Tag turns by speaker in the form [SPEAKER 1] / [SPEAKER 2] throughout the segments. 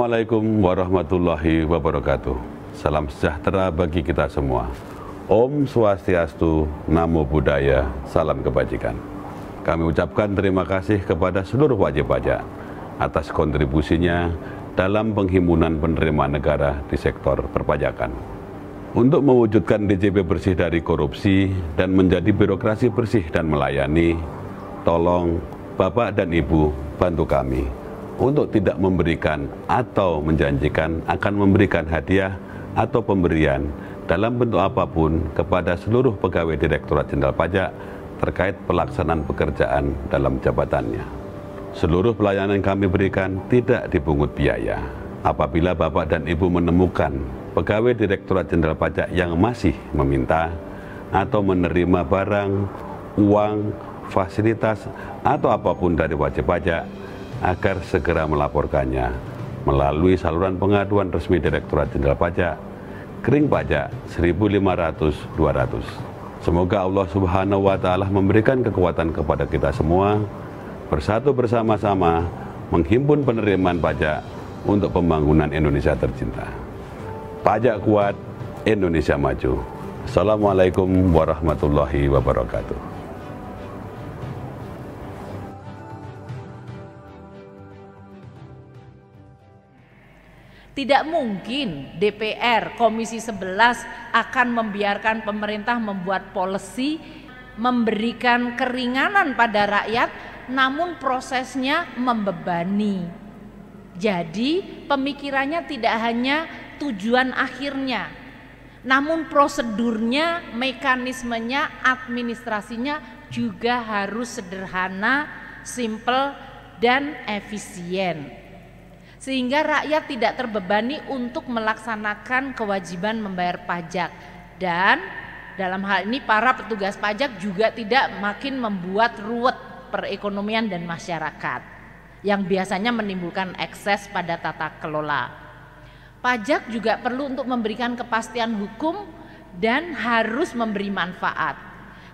[SPEAKER 1] Assalamualaikum warahmatullahi wabarakatuh. Salam sejahtera bagi kita semua. Om Swastiastu, Namo Buddhaya, salam kebajikan. Kami ucapkan terima kasih kepada seluruh wajib pajak atas kontribusinya dalam penghimpunan penerimaan negara di sektor perpajakan. Untuk mewujudkan DJP bersih dari korupsi dan menjadi birokrasi bersih dan melayani, tolong Bapak dan Ibu bantu kami untuk tidak memberikan atau menjanjikan akan memberikan hadiah atau pemberian dalam bentuk apapun kepada seluruh pegawai Direktorat Jenderal Pajak terkait pelaksanaan pekerjaan dalam jabatannya. Seluruh pelayanan yang kami berikan tidak dipungut biaya. Apabila Bapak dan Ibu menemukan pegawai Direktorat Jenderal Pajak yang masih meminta atau menerima barang, uang, fasilitas, atau apapun dari wajib pajak, agar segera melaporkannya melalui saluran pengaduan resmi Direktorat Jenderal Pajak, Kering Pajak 1500-200. Semoga Allah Subhanahu wa Ta'ala memberikan kekuatan kepada kita semua, bersatu bersama-sama menghimpun penerimaan pajak untuk pembangunan Indonesia tercinta. Pajak kuat, Indonesia maju. Assalamualaikum warahmatullahi wabarakatuh.
[SPEAKER 2] Tidak mungkin DPR Komisi 11 akan membiarkan pemerintah membuat policy memberikan keringanan pada rakyat, namun prosesnya membebani. Jadi pemikirannya tidak hanya tujuan akhirnya, namun prosedurnya, mekanismenya, administrasinya juga harus sederhana, simple, dan efisien. Sehingga rakyat tidak terbebani untuk melaksanakan kewajiban membayar pajak. Dan dalam hal ini para petugas pajak juga tidak makin membuat ruwet perekonomian dan masyarakat yang biasanya menimbulkan ekses pada tata kelola. Pajak juga perlu untuk memberikan kepastian hukum dan harus memberi manfaat.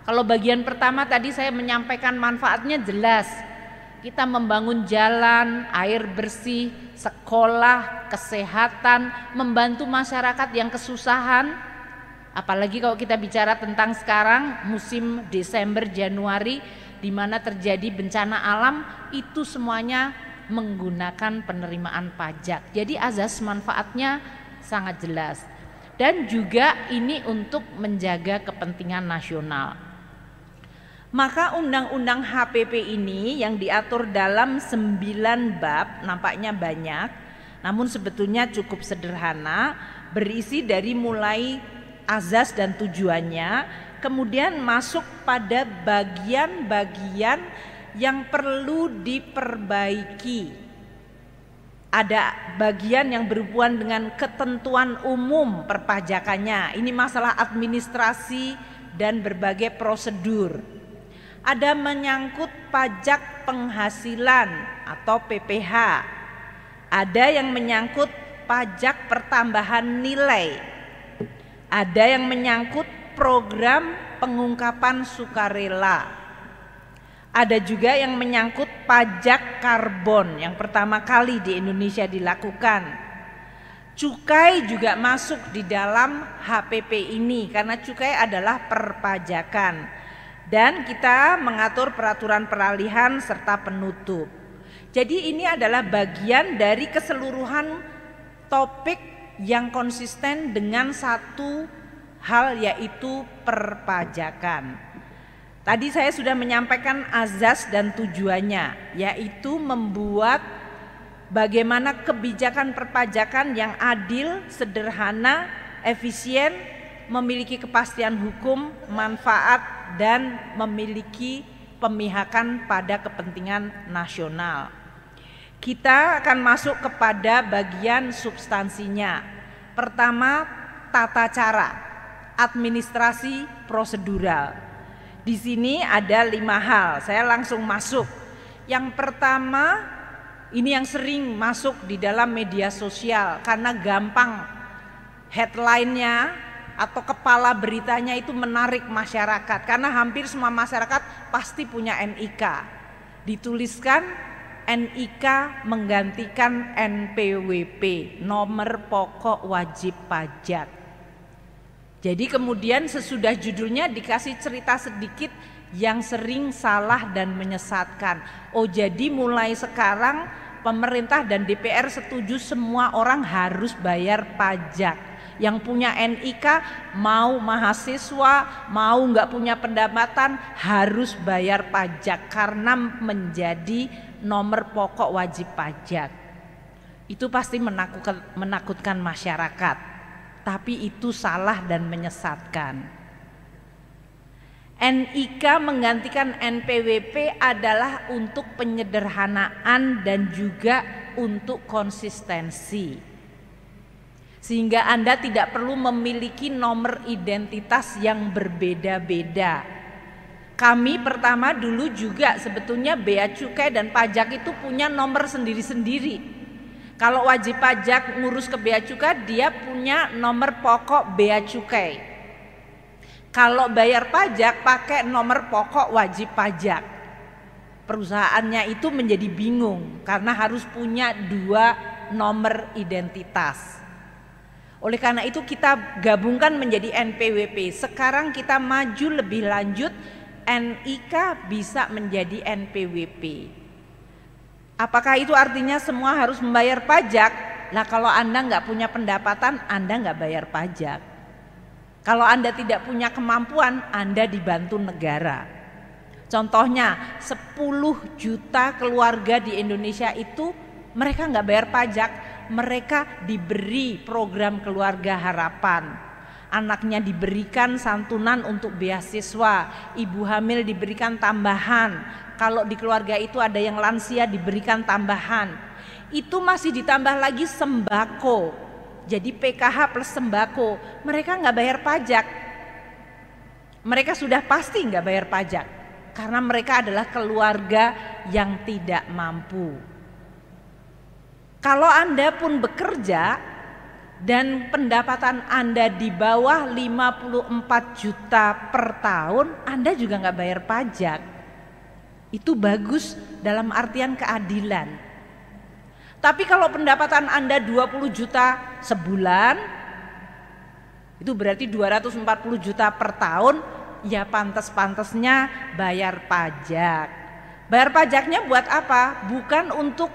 [SPEAKER 2] Kalau bagian pertama tadi saya menyampaikan manfaatnya jelas. Kita membangun jalan, air bersih, sekolah, kesehatan, membantu masyarakat yang kesusahan. Apalagi kalau kita bicara tentang sekarang musim Desember Januari di mana terjadi bencana alam, itu semuanya menggunakan penerimaan pajak. Jadi azas manfaatnya sangat jelas. Dan juga ini untuk menjaga kepentingan nasional. Maka undang-undang HPP ini yang diatur dalam 9 bab nampaknya banyak, namun sebetulnya cukup sederhana, berisi dari mulai azas dan tujuannya, kemudian masuk pada bagian-bagian yang perlu diperbaiki. Ada bagian yang berhubungan dengan ketentuan umum perpajakannya, ini masalah administrasi dan berbagai prosedur. Ada menyangkut pajak penghasilan atau PPH. Ada yang menyangkut pajak pertambahan nilai. Ada yang menyangkut program pengungkapan sukarela. Ada juga yang menyangkut pajak karbon yang pertama kali di Indonesia dilakukan. Cukai juga masuk di dalam HPP ini karena cukai adalah perpajakan. Dan kita mengatur peraturan peralihan serta penutup. Jadi ini adalah bagian dari keseluruhan topik yang konsisten dengan satu hal, yaitu perpajakan. Tadi saya sudah menyampaikan azas dan tujuannya, yaitu membuat bagaimana kebijakan perpajakan yang adil, sederhana, efisien, memiliki kepastian hukum, manfaat, dan memiliki pemihakan pada kepentingan nasional. Kita akan masuk kepada bagian substansinya. Pertama, tata cara, administrasi prosedural. Di sini ada 5 hal, saya langsung masuk. Yang pertama, ini yang sering masuk di dalam media sosial karena gampang headline-nya atau kepala beritanya itu menarik masyarakat karena hampir semua masyarakat pasti punya NIK. Dituliskan NIK menggantikan NPWP, nomor pokok wajib pajak. Jadi kemudian sesudah judulnya dikasih cerita sedikit yang sering salah dan menyesatkan. Oh, jadi mulai sekarang pemerintah dan DPR setuju semua orang harus bayar pajak. Yang punya NIK, mau mahasiswa, mau nggak punya pendapatan, harus bayar pajak karena menjadi nomor pokok wajib pajak. Itu pasti menakutkan masyarakat, tapi itu salah dan menyesatkan. NIK menggantikan NPWP adalah untuk penyederhanaan dan juga untuk konsistensi. Sehingga Anda tidak perlu memiliki nomor identitas yang berbeda-beda. Kami pertama dulu juga sebetulnya bea cukai dan pajak itu punya nomor sendiri-sendiri. Kalau wajib pajak ngurus ke bea cukai, dia punya nomor pokok bea cukai. Kalau bayar pajak pakai nomor pokok wajib pajak. Perusahaannya itu menjadi bingung karena harus punya 2 nomor identitas. Oleh karena itu kita gabungkan menjadi NPWP. Sekarang kita maju lebih lanjut, NIK bisa menjadi NPWP. Apakah itu artinya semua harus membayar pajak? Nah, kalau Anda nggak punya pendapatan, Anda nggak bayar pajak. Kalau Anda tidak punya kemampuan, Anda dibantu negara. Contohnya 10 juta keluarga di Indonesia itu mereka nggak bayar pajak. Mereka diberi program keluarga harapan. Anaknya diberikan santunan untuk beasiswa, ibu hamil diberikan tambahan. Kalau di keluarga itu ada yang lansia diberikan tambahan. Itu masih ditambah lagi sembako. Jadi PKH plus sembako. Mereka nggak bayar pajak. Mereka sudah pasti nggak bayar pajak karena mereka adalah keluarga yang tidak mampu. Kalau Anda pun bekerja dan pendapatan Anda di bawah 54 juta per tahun, Anda juga nggak bayar pajak. Itu bagus dalam artian keadilan. Tapi kalau pendapatan Anda 20 juta sebulan, itu berarti 240 juta per tahun, ya pantas-pantasnya bayar pajak. Bayar pajaknya buat apa? Bukan untuk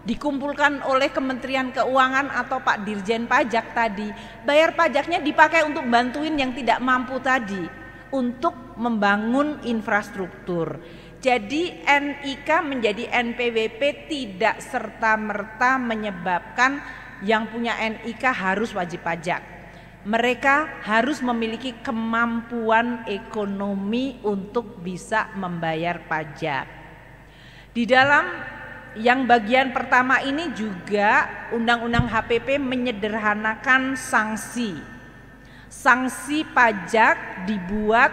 [SPEAKER 2] dikumpulkan oleh Kementerian Keuangan atau Pak Dirjen Pajak tadi. Bayar pajaknya dipakai untuk bantuin yang tidak mampu tadi, untuk membangun infrastruktur. Jadi NIK menjadi NPWP tidak serta-merta menyebabkan yang punya NIK harus wajib pajak. Mereka harus memiliki kemampuan ekonomi untuk bisa membayar pajak. Di dalam yang bagian pertama ini juga Undang-Undang HPP menyederhanakan sanksi. Sanksi pajak dibuat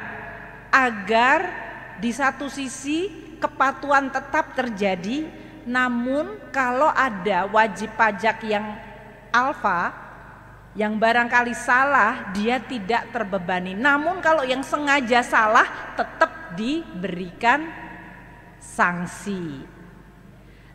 [SPEAKER 2] agar di satu sisi kepatuhan tetap terjadi, namun kalau ada wajib pajak yang alfa, yang barangkali salah, dia tidak terbebani. Namun kalau yang sengaja salah tetap diberikan sanksi.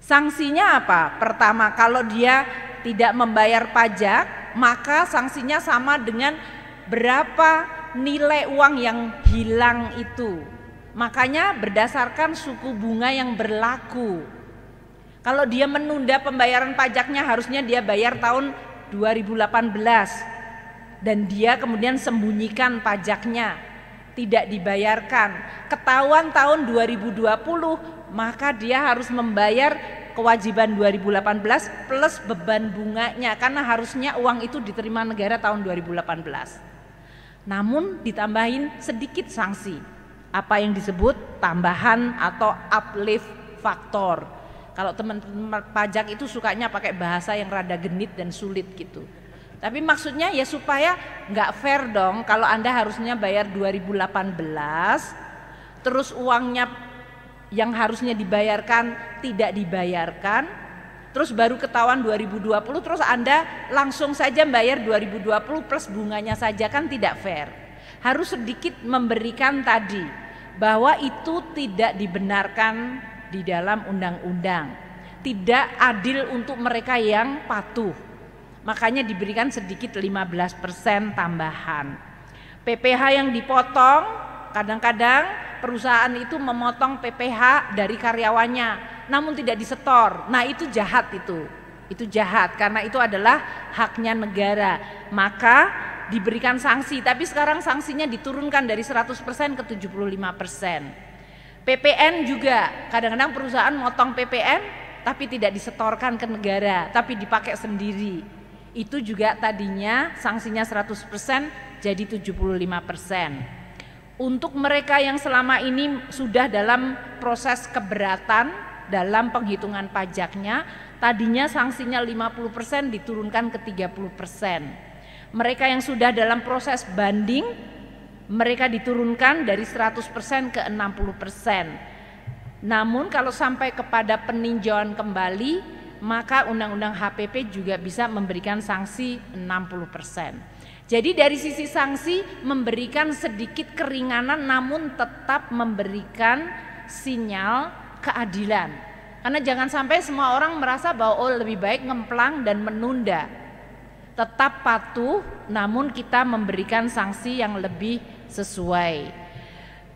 [SPEAKER 2] Sanksinya apa? Pertama, kalau dia tidak membayar pajak, maka sanksinya sama dengan berapa nilai uang yang hilang itu. Makanya berdasarkan suku bunga yang berlaku. Kalau dia menunda pembayaran pajaknya, harusnya dia bayar tahun 2018 dan dia kemudian sembunyikan pajaknya, tidak dibayarkan. Ketahuan tahun 2020, maka dia harus membayar kewajiban 2018 plus beban bunganya, karena harusnya uang itu diterima negara tahun 2018. Namun ditambahin sedikit sanksi, apa yang disebut tambahan atau uplift faktor. Kalau teman-teman pajak itu sukanya pakai bahasa yang rada genit dan sulit gitu. Tapi maksudnya ya supaya nggak fair dong, kalau Anda harusnya bayar 2018, terus uangnya yang harusnya dibayarkan tidak dibayarkan, terus baru ketahuan 2020, terus Anda langsung saja bayar 2020 plus bunganya saja, kan tidak fair. Harus sedikit memberikan tadi bahwa itu tidak dibenarkan di dalam undang-undang. tidak adil untuk mereka yang patuh. Makanya diberikan sedikit 15% tambahan. PPh yang dipotong, kadang-kadang perusahaan itu memotong PPh dari karyawannya, namun tidak disetor. Nah, itu jahat itu. Itu jahat karena itu adalah haknya negara. Maka diberikan sanksi, tapi sekarang sanksinya diturunkan dari 100% ke 75%. PPN juga, kadang-kadang perusahaan motong PPN tapi tidak disetorkan ke negara, tapi dipakai sendiri. Itu juga tadinya sanksinya 100% jadi 75%. Untuk mereka yang selama ini sudah dalam proses keberatan dalam penghitungan pajaknya, tadinya sanksinya 50% diturunkan ke 30%. Mereka yang sudah dalam proses banding, mereka diturunkan dari 100% ke 60%. Namun kalau sampai kepada peninjauan kembali, maka Undang-Undang HPP juga bisa memberikan sanksi 60%. Jadi dari sisi sanksi memberikan sedikit keringanan namun tetap memberikan sinyal keadilan. Karena jangan sampai semua orang merasa bahwa lebih baik ngemplang dan menunda. Tetap patuh namun kita memberikan sanksi yang lebih sesuai.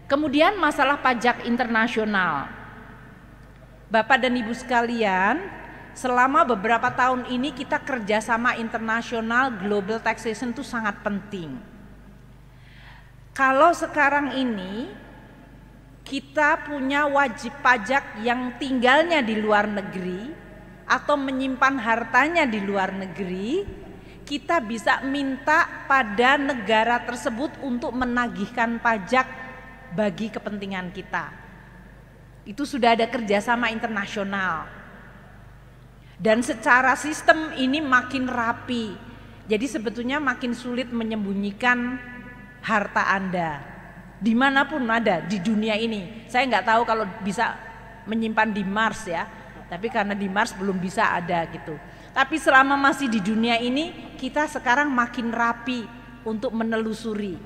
[SPEAKER 2] Kemudian masalah pajak internasional. Bapak dan Ibu sekalian, selama beberapa tahun ini kita kerjasama internasional, global taxation itu sangat penting. Kalau sekarang ini kita punya wajib pajak yang tinggalnya di luar negeri atau menyimpan hartanya di luar negeri, kita bisa minta pada negara tersebut untuk menagihkan pajak bagi kepentingan kita. Itu sudah ada kerjasama internasional. Dan secara sistem ini makin rapi. Jadi sebetulnya makin sulit menyembunyikan harta Anda. Dimanapun ada di dunia ini. Saya nggak tahu kalau bisa menyimpan di Mars ya. Tapi karena di Mars belum bisa ada gitu. Tapi selama masih di dunia ini, kita sekarang makin rapi untuk menelusuri.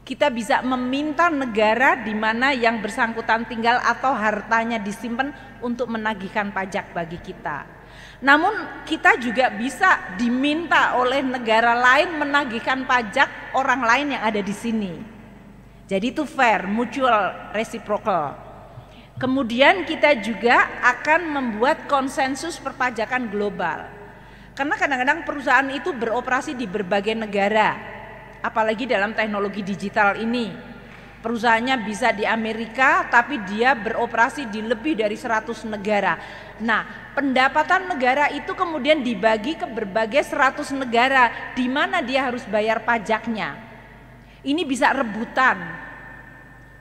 [SPEAKER 2] Kita bisa meminta negara di mana yang bersangkutan tinggal atau hartanya disimpan untuk menagihkan pajak bagi kita. Namun kita juga bisa diminta oleh negara lain menagihkan pajak orang lain yang ada di sini. Jadi itu fair, mutual, reciprocal. Kemudian kita juga akan membuat konsensus perpajakan global. Karena kadang-kadang perusahaan itu beroperasi di berbagai negara. Apalagi dalam teknologi digital ini. Perusahaannya bisa di Amerika tapi dia beroperasi di lebih dari 100 negara. Nah, pendapatan negara itu kemudian dibagi ke berbagai 100 negara di mana dia harus bayar pajaknya. Ini bisa rebutan.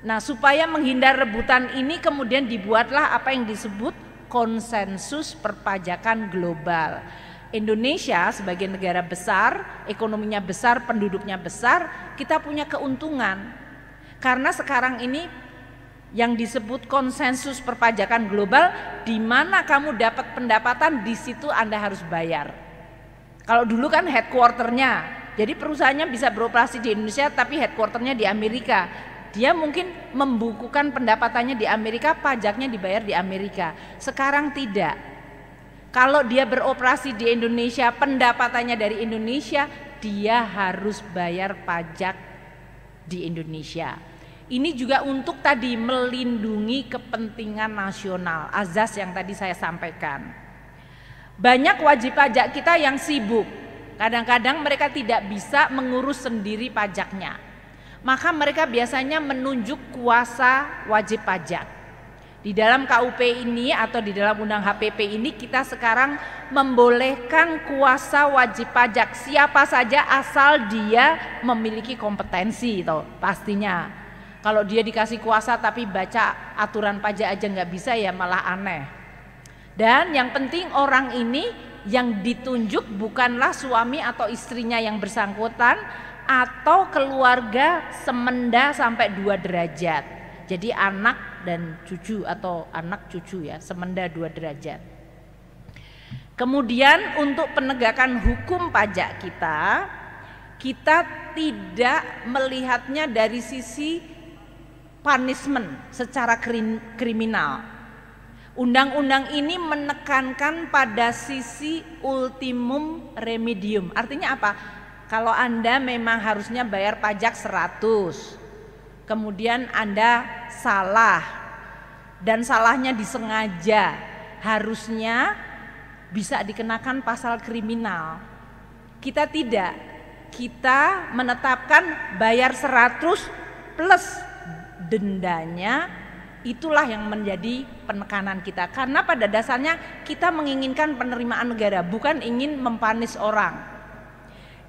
[SPEAKER 2] Nah, supaya menghindar rebutan ini kemudian dibuatlah apa yang disebut konsensus perpajakan global. Indonesia sebagai negara besar, ekonominya besar, penduduknya besar, kita punya keuntungan. Karena sekarang ini yang disebut konsensus perpajakan global, di mana kamu dapat pendapatan, di situ Anda harus bayar. Kalau dulu kan headquarternya, jadi perusahaannya bisa beroperasi di Indonesia tapi headquarternya di Amerika. Dia mungkin membukukan pendapatannya di Amerika, pajaknya dibayar di Amerika. Sekarang tidak. Kalau dia beroperasi di Indonesia, pendapatannya dari Indonesia, dia harus bayar pajak di Indonesia. Ini juga untuk tadi melindungi kepentingan nasional, azas yang tadi saya sampaikan. Banyak wajib pajak kita yang sibuk, kadang-kadang mereka tidak bisa mengurus sendiri pajaknya. Maka mereka biasanya menunjuk kuasa wajib pajak. Di dalam KUP ini atau di dalam Undang HPP ini kita sekarang membolehkan kuasa wajib pajak siapa saja asal dia memiliki kompetensi toh pastinya. Kalau dia dikasih kuasa tapi baca aturan pajak aja nggak bisa ya malah aneh. Dan yang penting orang ini yang ditunjuk bukanlah suami atau istrinya yang bersangkutan atau keluarga semenda sampai 2 derajat. Jadi anak dan cucu atau anak cucu ya, semenda 2 derajat. Kemudian untuk penegakan hukum pajak kita tidak melihatnya dari sisi punishment secara kriminal. Undang-undang ini menekankan pada sisi ultimum remedium. Artinya apa? Kalau Anda memang harusnya bayar pajak 100, kemudian Anda salah dan salahnya disengaja, harusnya bisa dikenakan pasal kriminal. Kita tidak. Kita menetapkan bayar 100 plus dendanya. Itulah yang menjadi penekanan kita, karena pada dasarnya kita menginginkan penerimaan negara, bukan ingin mempanis orang.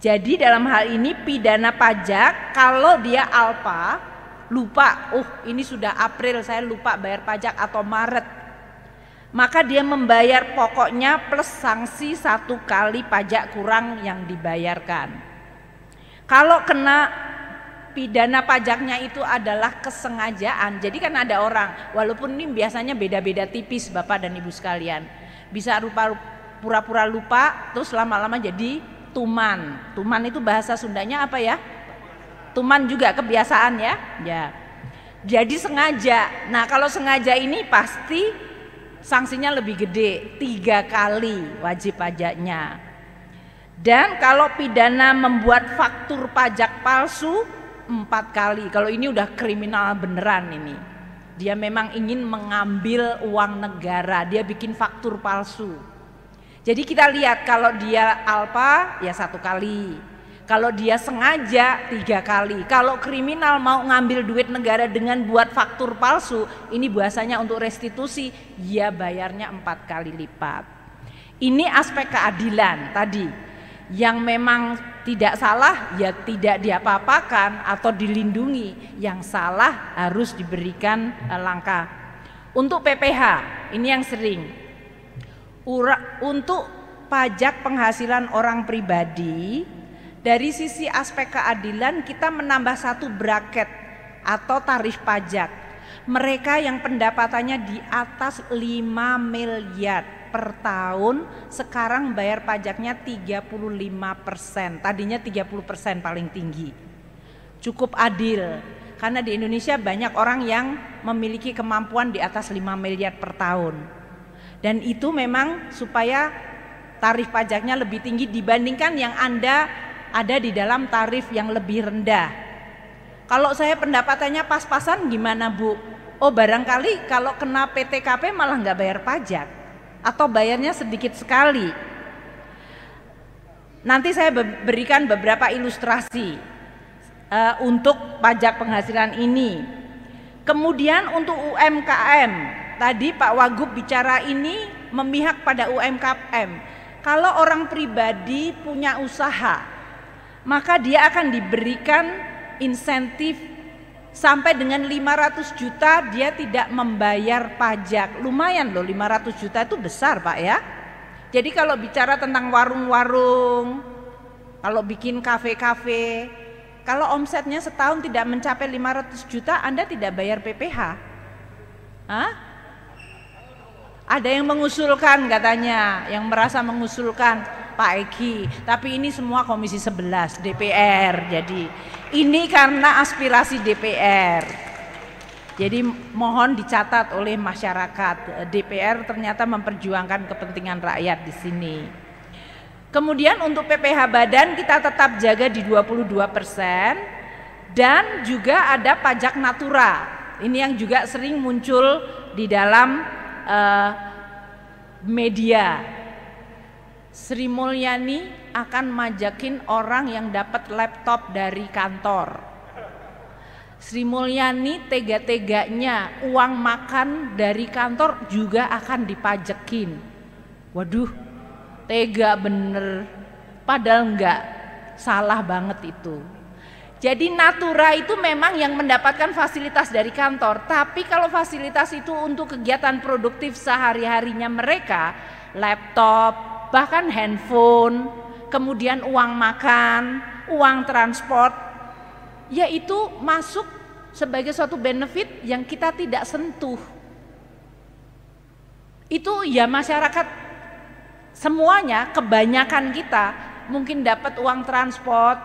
[SPEAKER 2] Jadi dalam hal ini pidana pajak, kalau dia alpa, lupa, ini sudah April saya lupa bayar pajak atau Maret, maka dia membayar pokoknya plus sanksi 1 kali pajak kurang yang dibayarkan. Kalau kena pidana pajaknya itu adalah kesengajaan. Jadi kan ada orang, walaupun ini biasanya beda-beda tipis Bapak dan Ibu sekalian, bisa pura-pura lupa terus lama-lama jadi tuman. Tuman itu bahasa Sundanya apa ya? Tuman juga kebiasaan ya. Ya. Jadi sengaja. Nah, kalau sengaja ini pasti sanksinya lebih gede, 3 kali wajib pajaknya. Dan kalau pidana membuat faktur pajak palsu 4 kali. Kalau ini udah kriminal beneran ini. Dia memang ingin mengambil uang negara, dia bikin faktur palsu. Jadi kita lihat kalau dia alpa ya 1 kali. Kalau dia sengaja 3 kali. Kalau kriminal mau ngambil duit negara dengan buat faktur palsu, ini bahasanya untuk restitusi, ya bayarnya 4 kali lipat. Ini aspek keadilan tadi. Yang memang tidak salah ya tidak diapa-apakan atau dilindungi, yang salah harus diberikan langkah. Untuk PPh ini yang sering, untuk pajak penghasilan orang pribadi, dari sisi aspek keadilan kita menambah 1 bracket atau tarif pajak. Mereka yang pendapatannya di atas 5 miliar per tahun sekarang bayar pajaknya 35%, tadinya 30% paling tinggi. Cukup adil, karena di Indonesia banyak orang yang memiliki kemampuan di atas 5 miliar per tahun. Dan itu memang supaya tarif pajaknya lebih tinggi dibandingkan yang Anda ada di dalam tarif yang lebih rendah. Kalau saya pendapatannya pas-pasan gimana Bu? Oh barangkali kalau kena PTKP malah nggak bayar pajak, atau bayarnya sedikit sekali. Nanti saya berikan beberapa ilustrasi untuk pajak penghasilan ini. Kemudian untuk UMKM, tadi Pak Wagub bicara ini memihak pada UMKM. Kalau orang pribadi punya usaha, maka dia akan diberikan insentif sampai dengan 500 juta dia tidak membayar pajak. Lumayan loh, 500 juta itu besar Pak ya. Jadi kalau bicara tentang warung-warung, kalau bikin kafe-kafe, kalau omsetnya setahun tidak mencapai 500 juta Anda tidak bayar PPh. Hah? Ada yang mengusulkan katanya, yang merasa mengusulkan Pak Eki, tapi ini semua Komisi 11 DPR. Jadi ini karena aspirasi DPR. Jadi mohon dicatat oleh masyarakat, DPR ternyata memperjuangkan kepentingan rakyat di sini. Kemudian untuk PPh badan kita tetap jaga di 22%, dan juga ada pajak natura. Ini yang juga sering muncul di dalam media. Sri Mulyani akan majakin orang yang dapat laptop dari kantor. Sri Mulyani tega-teganya uang makan dari kantor juga akan dipajekin. Waduh, tega bener. Padahal enggak, salah banget itu. Jadi natura itu memang yang mendapatkan fasilitas dari kantor. Tapi kalau fasilitas itu untuk kegiatan produktif sehari-harinya mereka, laptop, bahkan handphone, kemudian uang makan, uang transport, yaitu masuk sebagai suatu benefit yang kita tidak sentuh. Itu ya masyarakat semuanya, kebanyakan kita mungkin dapat uang transport,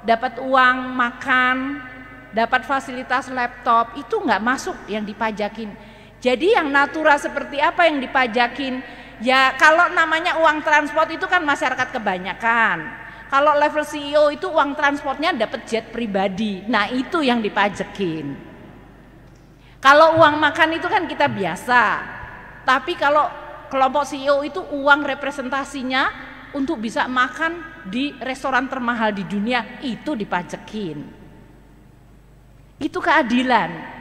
[SPEAKER 2] dapat uang makan, dapat fasilitas laptop, itu nggak masuk yang dipajakin. Jadi yang natura seperti apa yang dipajakin? Ya kalau namanya uang transport itu kan masyarakat kebanyakan. Kalau level CEO itu uang transportnya dapat jet pribadi. Nah itu yang dipajakin. Kalau uang makan itu kan kita biasa. Tapi kalau kelompok CEO itu uang representasinya untuk bisa makan di restoran termahal di dunia itu dipajakin. Itu keadilan.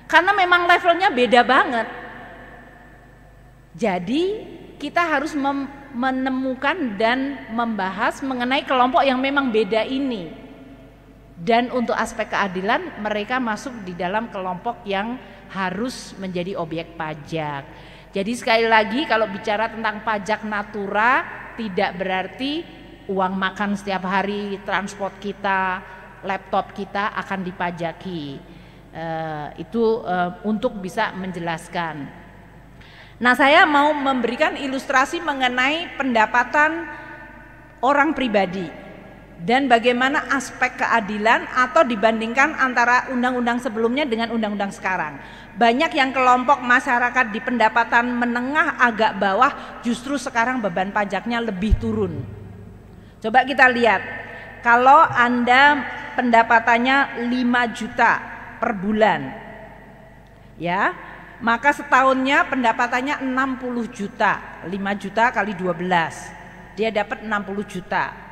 [SPEAKER 2] Karena memang levelnya beda banget. Jadi kita harus menemukan dan membahas mengenai kelompok yang memang beda ini. Dan untuk aspek keadilan mereka masuk di dalam kelompok yang harus menjadi objek pajak. Jadi sekali lagi kalau bicara tentang pajak natura tidak berarti uang makan setiap hari, transport kita, laptop kita akan dipajaki. Itu untuk bisa menjelaskan. Nah saya mau memberikan ilustrasi mengenai pendapatan orang pribadi dan bagaimana aspek keadilan atau dibandingkan antara undang-undang sebelumnya dengan undang-undang sekarang. Banyak yang kelompok masyarakat di pendapatan menengah agak bawah justru sekarang beban pajaknya lebih turun. Coba kita lihat, kalau Anda pendapatannya 5 juta per bulan, ya, maka setahunnya pendapatannya 60 juta, 5 juta kali 12, dia dapat 60 juta.